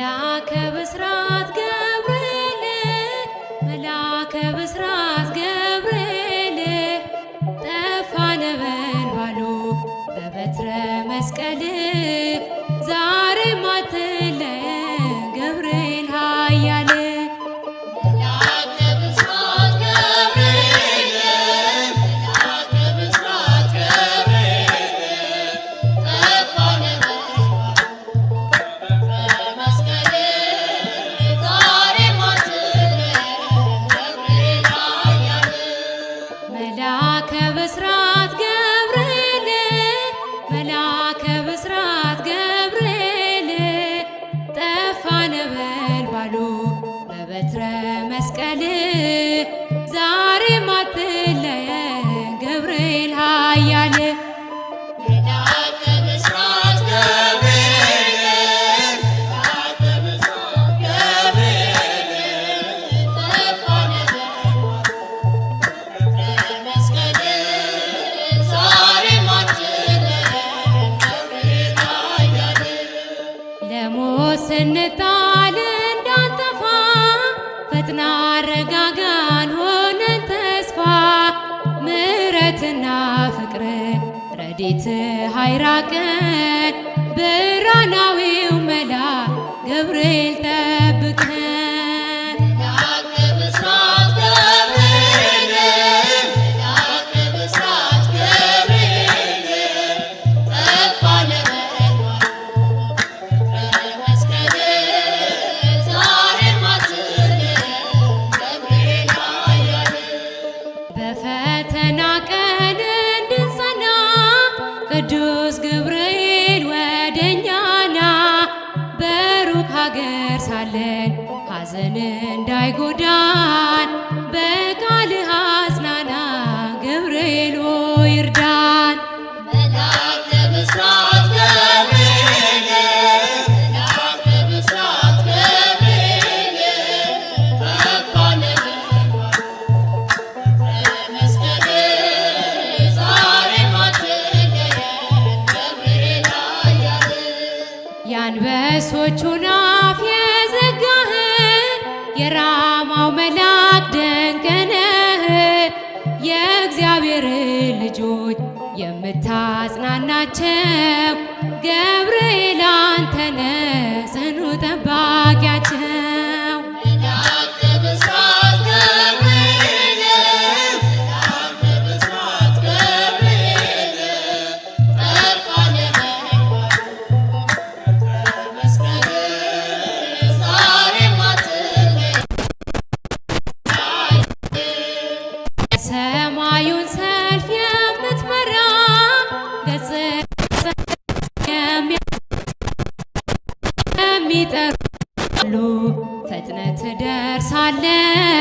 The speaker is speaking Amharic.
መላከ ብስራት ገብርኤል መላከ ብስራት ገብርኤል ጠፋ ነበልባሉ በበትረ መስቀል ዛሬም አትለየን ገብርኤል ኃያል መላከ ብስራት ገብርኤል መላከ ብስራት ገብርኤል ጠፋ መላከ ብስራት ገብርኤል መላከ ብስራት ገብርኤል ጠፋ ነበልባሉ በበትረ መስቀል ዛሬም አትለየን ገብርኤል ኃያል መላከ ብስራት ገብርኤል መላከ ብስራት ገብርኤል ጠፋ መስቀል ዛሬም አትለየን ገብርኤል ኃያል ለሞት ስንጣል እንዳንጠፋ ፈጥና አረጋጋን ሆነን ተስፋ ምሕረትና ፍቅር ረድኤት አይራቀን ብርሃናዊው መልአክ ገብርኤል ጠብቀን መላከ ብስራት ገብርኤል መላከ ብስራት ገብርኤል ጠፋ መስቀል ዛሬም አትለየን ገብርኤል ኃያል በፈተና ቀን እንድንጸና ቅዱስ ገብርኤል ወደኛና በሩቅ ሀገር ሳለን ሐዘን እንዳይጎዳን በቃልህ አጽናና ገብርኤል ሆይ እርዳን መላከ ብስራት ገብርኤል መላከ ብስራት ገብርኤል ጠፋ መስቀል ዛሬም አትለየን ገብርኤል ኃያል የአንበሶቹን አፍ የዘጋህ የራማው መልአክ ድንቅ ነህ የእግዚአብሔር ልጆች የምታጽናናቸው ገብርኤል አንተነህ ጽኑ ጠባቂያቸው መላከ ብስራት ገብርኤል መላከ ብስራት ገብርኤል ጠፋ መስቀል ዛሬም አትለየን ሰማዩን ሰልፍ የምትመራ ገጽ የሚጠሩ ፈጥነህ ትደርሳለህ